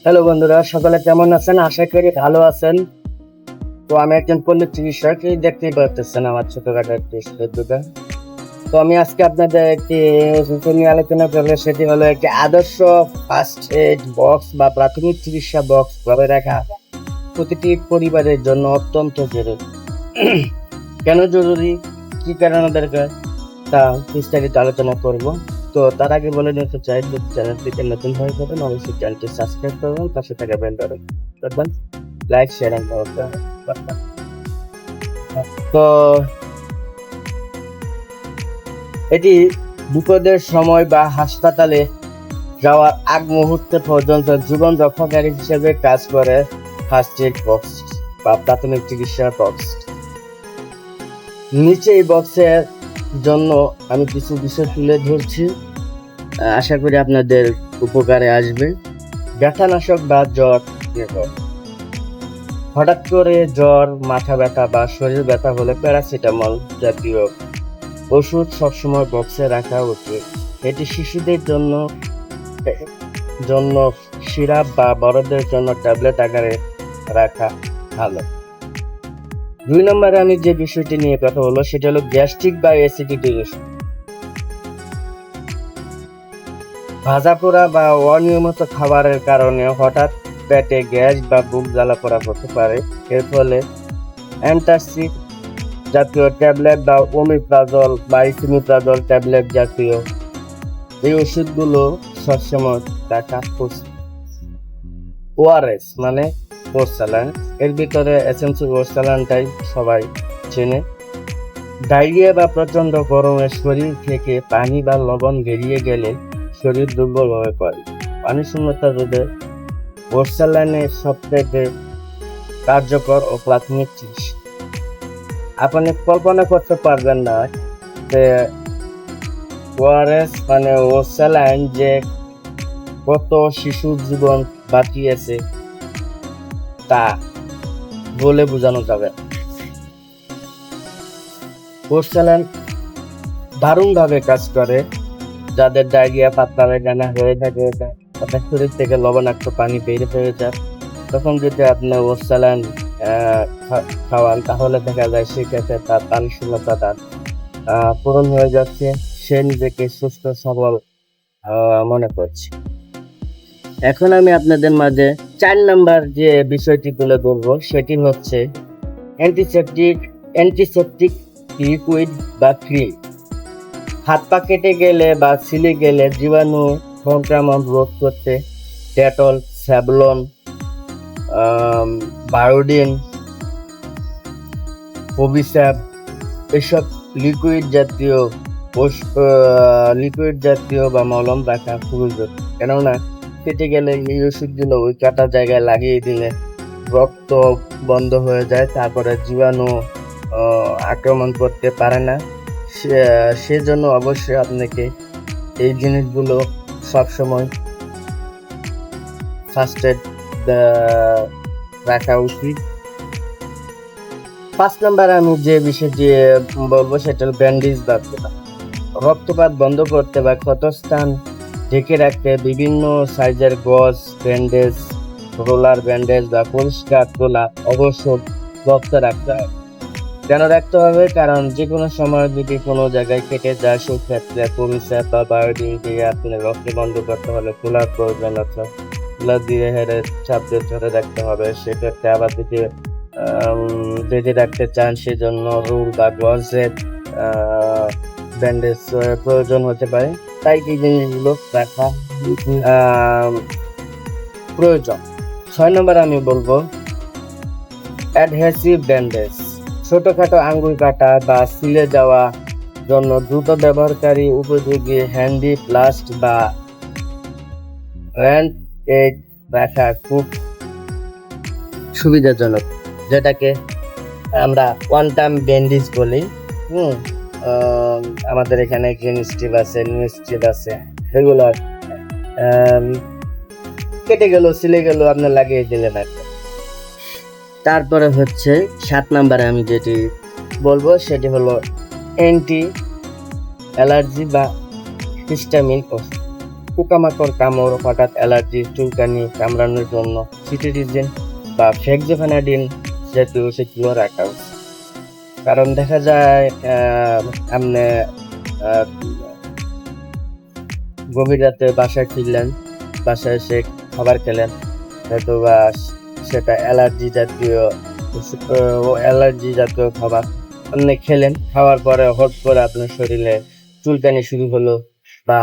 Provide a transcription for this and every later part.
Hello বন্ধুরা, সকলে কেমন আছেন? আশা করি ভালো আছেন। তো আমি একজন পল্লী চিকিৎসক, দেখতেই পাচ্ছেন আমার ছোটখাটো একটি দোকান। তো আমি আজকে আপনাদের একটি বিষয় নিয়ে আলোচনা করবো, সেটি হলো একটি আদর্শ ফার্স্ট এড বক্স বা প্রাথমিক চিকিৎসা বক্স ভাবে রাখা প্রতিটি পরিবারের জন্য অত্যন্ত জরুরি। কেন জরুরি, কি কারণে দরকার, তা বিস্তারিত আলোচনা করব। তো তার আগে বলে নিতে চাই, যদি চ্যানেলটিতে নতুন হয়ে থাকেন অবশ্যই চ্যানেলটি সাবস্ক্রাইব করবেন, পাশে থাকা বেল বাটন করবেন, লাইক শেয়ার এন্ড কমেন্ট করবেন। তো এটি বিপদের সময় বা হাসপাতালে যাওয়ার আগ মুহূর্তে পর্যন্ত জীবন রক্ষাকারী হিসেবে কাজ করে ফার্স্ট এড বক্স বা প্রাথমিক চিকিৎসা বক্স। নিচে এই বক্সের জন্য আমি কিছু বিষয় তুলে ধরছি, আশা করি আপনাদের উপকারে আসবে। ব্যথানাশক বা জ্বর নিরাপদ। হঠাৎ করে জ্বর, মাথা ব্যথা বা শরীর ব্যথা হলে প্যারাসিটামল জাতীয় ওষুধ সবসময় বক্সে রাখা উচিত। এটি শিশুদের জন্য সিরাপ বা বড়দের জন্য ট্যাবলেট আকারে রাখা ভালো। 2 নম্বরে আমি যে বিষয়টি নিয়ে কথা বলবো সেটা হলো গ্যাস্ট্রিক বা অ্যাসিডিটি ইস্যু। ভাজা পোড়া বা অনিয়মিত খাবারের কারণে হঠাৎ পেটে গ্যাস বা বুক জ্বালা পোড়া হতে পারে। এর ফলে অ্যান্টাসিড জাতীয় ট্যাবলেট বা ওমিপ্রাজল বা ইসিমিপ্রাজল ট্যাবলেট জাতীয় এই ওষুধগুলো সবসময় রাখা উচিত। ওআরএস মানে ওরসালাইন, এর ভিতরে এসেন্সিয়াল ওরসালাইনটাই সবাই চেনে। ডায়রিয়া বা প্রচন্ড গরমে শরীর থেকে পানি বা লবণ বেরিয়ে গেলে শরীর দুর্বল হয়ে পড়ে। পানি শূন্যতা রোধে ওরসালাইনের সবথেকে কার্যকর ও প্রাথমিক চিকিৎসা। আপনি কল্পনা করতে পারবেন না যে ওআরএস মানে ওরসালাইন যে কত শিশুর জীবন বাঁচিয়েছে, তা বলে বোঝানো যাবে। ওরসালাইন দারুণভাবে কাজ করে যাদের ডায়রিয়া, পাতলা পায়খানা হয়ে থাকে, আপনার শরীর থেকে লবণাক্ত পানি বের হয়ে যায়, তখন যদি আপনি ওরসালাইন খাওয়ান তাহলে দেখা যায় সেক্ষেত্রে তার পানি শূন্যতা পূরণ হয়ে যাচ্ছে, সে নিজেকে সুস্থ সবল মনে করছে। এখন আমি আপনাদের মাঝে 4 নাম্বার যে বিষয়টি তুলে ধরবো সেটি হচ্ছে অ্যান্টিসেপটিক লিকুইড বা ক্রিম। হাত পা কেটে গেলে বা ছিলে গেলে জীবাণু সংক্রমণ রোধ করতে ডেটল, স্যাভলন, বায়োডিন, ওবিস্যাপ এসব লিকুইড জাতীয় বা মলম রাখা প্রয়োজন। কেননা কেটে গেলে এই ওষুধগুলো ওই কাটা জায়গায় লাগিয়ে দিলে রক্ত বন্ধ হয়ে যায়, তারপরে জীবাণু আক্রমণ করতে পারে না। সেজন্য অবশ্যই আপনাকে এই জিনিসগুলো সবসময় ফার্স্ট এড রাখা উচিত। 5 নম্বরে আমি যে বিষয়টি বলবো সেটা হল ব্যান্ডেজ বা রক্তপাত বন্ধ করতে বা ক্ষতস্থান ঢেকে রাখতে বিভিন্ন সাইজের গজ ব্যান্ডেজ, রোলার ব্যান্ডেজ বা পরিষ্কার তোলা অবশ্যই বক্সে রাখতে হবে। কেন রাখতে হবে? কারণ যে কোনো সময় যদি কোনো জায়গায় কেটে যায় সেক্ষেত্রে পরিষ্কার বা বায়োডিন দিয়ে আপনি রক্ত বন্ধ করতে হলে কুলার করবেন, অথবা কুলার দিয়ে হেরে চাপ দিয়ে ধরে রাখতে হবে। সেক্ষেত্রে আবার যদি বেঁধে রাখতে চান সেজন্য রুল বা গজের ব্যান্ডেজ প্রয়োজন হতে পারে। তাই এই জিনিসগুলো রাখা প্রয়োজন। 6 নম্বর আমি বলবো অ্যাডহেসিভ ব্যান্ডেজ। ছোটখাটো আঙ্গুল কাটা বা ছিলে যাওয়া জন্য দ্রুত ব্যবহারকারী উপযোগী হ্যান্ডি প্লাস্ট বা র্যান্ড এড রাখা খুব সুবিধাজনক, যেটাকে আমরা ওয়ান টাইম ব্যান্ডেজ বলি। আমাদের এখানে গ্রিন স্ট্রিপ আছে, নিউ স্ট্রিপ আছে, এগুলো কেটে গেল, ছিলে গেল, আপনি লাগিয়ে দিলেন একটা। তারপরে হচ্ছে 7 নম্বরে আমি যেটি বলবো সেটি হলো অ্যান্টি অ্যালার্জি বা হিস্টামিন ওষুধ। পোকামাকড় কামড়, হঠাৎ অ্যালার্জি, চুলকানি, কামড়ানোর জন্য সিটিরিজিন বা ফেক্সোফেনাডিন জাতীয় ওষুধগুলো রাখা উচিত। কারণ দেখা যায় আপনি গভীর রাতে বাসায় ফিরলেন, বাসায় এসে খাবার খেলেন, হয়তো বা সেটা অ্যালার্জি জাতীয় খাবার আপনি খেলেন, খাওয়ার পরে হট করে আপনার শরীরে চুলকানি শুরু হলো বা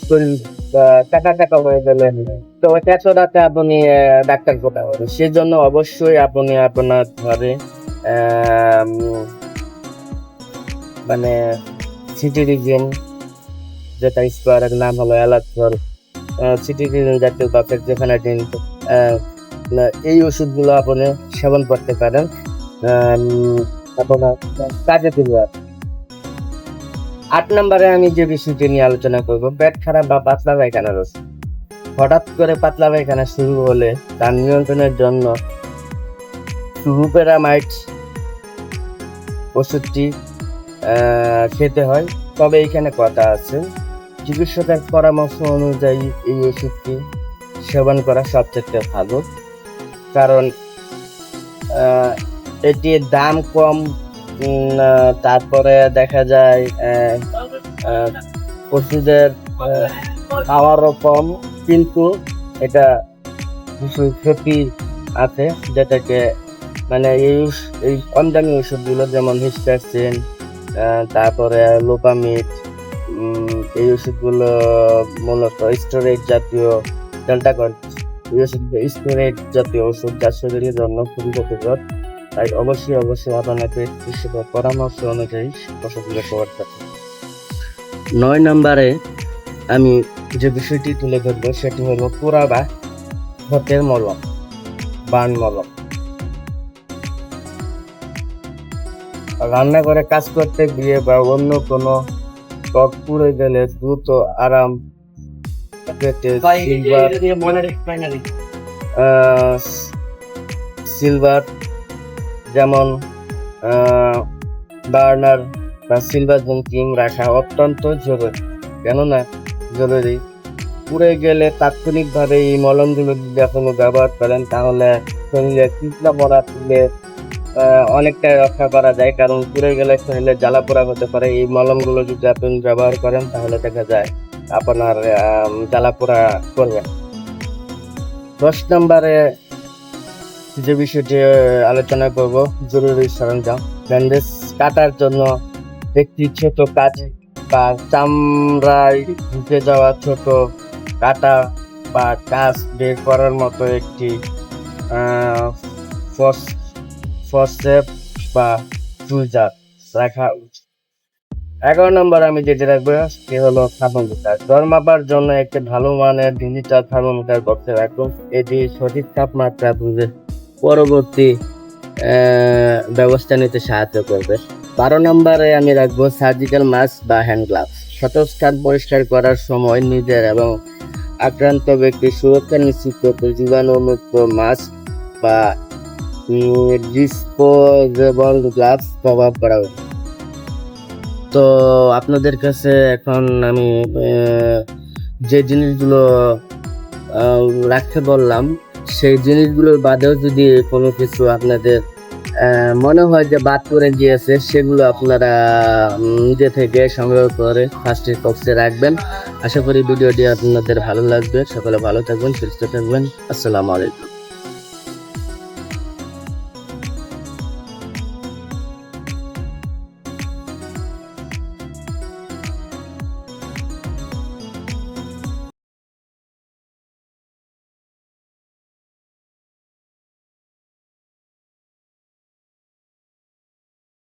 শরীর টাকা টাকা হয়ে গেলেন, তো এত রাতে আপনি ডাক্তার কোথায় পাবেন? সেজন্য অবশ্যই আপনি আপনার ঘরে মানে সিটিরিজিন, যেটা স্কোয়ারের নাম হলো অ্যালাক্সল, সিটিরিজিন জাতীয় বা ফেক্সোফেনাডিন, এই ওষুধগুলো আপনি সেবন করতে পারেন, আপনার কাজে দিবে। 8 নম্বরে আমি যে বিষয়টি নিয়ে আলোচনা করব, পেট খারাপ বা পাতলা পায়খানার ওষুধ। হঠাৎ করে পাতলা পায়খানা শুরু হলে তার নিয়ন্ত্রণের জন্য সুপেরামাইড ওষুধটি খেতে হয়। তবে এখানে কথা আছে, চিকিৎসকের পরামর্শ অনুযায়ী এই ওষুধটি সেবন করা সবচেয়ে ভালো, কারণ এটির দাম কম, তারপরে দেখা যায় ওষুধের পাওয়ারও কম, কিন্তু এটা কিছু ক্ষতি আছে, যেটাকে মানে এই অনদামি ওষুধগুলো যেমন হিস্টাসিন, তারপরে লোপামিড, এই ওষুধগুলো মূলত স্টোরেজ জাতীয় স্টোরেজ জাতীয় ওষুধ, যা শরীরের জন্য খুবই ক্ষতিকর। তাই অবশ্যই আপনাকে চিকিৎসকের পরামর্শ অনুযায়ী ওষুধগুলো সেবন করতে। 9 নম্বরে আমি যে বিষয়টি তুলে ধরবো সেটি হলো পোড়া বা ক্ষতের মলম, বার্ন মলম। রান্নাঘরে কাজ করতে গিয়ে বা অন্য কোনো ত্বক পুড়ে গেলে দ্রুত আরাম পেতে সিলভার যেমন বার্নার বা সিলভার ক্রিম রাখা অত্যন্ত জরুরি। পুড়ে গেলে তাৎক্ষণিকভাবে এই মলমগুলো যদি আপনি ব্যবহার করেন, তাহলে শরীরে তৃষ্ণা মরা তুলে অনেকটাই রক্ষা করা যায়, কারণ পুড়ে গেলে শরীরে জ্বালা পোড়া হতে পারে। এই মলমগুলো যদি আপনি ব্যবহার করেন, তাহলে দেখা যায় আপনার জ্বালা পোড়া করবে। 10 নম্বরে যে বিষয়টি আলোচনা করব, জরুরি সরঞ্জাম। ব্যান্ডেজ কাটার জন্য একটি ছোট কাজ বা চামড়ায় ঢুকে যাওয়া ছোট কাটা বা কাজ বের করার মতো একটি ফসেপ বা চুলজার রাখা উচিত। 11 নম্বর আমি যেটি রাখবো সে হলো থার্মোমিটার। জ্বর মাপার জন্য একটি ভালো মানের ডিজিটাল থার্মোমিটার বক্সে রাখুন, এটি সঠিক তাপমাত্রা বুঝে পরবর্তী ব্যবস্থা নিতে সাহায্য করবে। 12 নম্বরে আমি রাখবো সার্জিক্যাল মাস্ক বা হ্যান্ড গ্লাভস। ক্ষতস্থান পরিষ্কার করার সময় নিজের এবং আক্রান্ত ব্যক্তির সুরক্ষা নিশ্চিত করতে জীবাণুমুক্ত মাস্ক বা ডিসপোজেবল গ্লাভস ব্যবহার করা উচিত। তো আপনাদের কাছে এখন আমি যে জিনিসগুলো রাখতে বললাম, সেই জিনিসগুলোর বাদেও যদি কোনো কিছু আপনাদের মনে হয় যে বাদ করে গিয়েছে, সেগুলো আপনারা নিজে থেকে সংগ্রহ করে ফার্স্ট এড বক্সে রাখবেন। আশা করি ভিডিওটি আপনাদের ভালো লাগবে। সকলে ভালো থাকবেন, সুস্থ থাকবেন। আসসালামু আলাইকুম।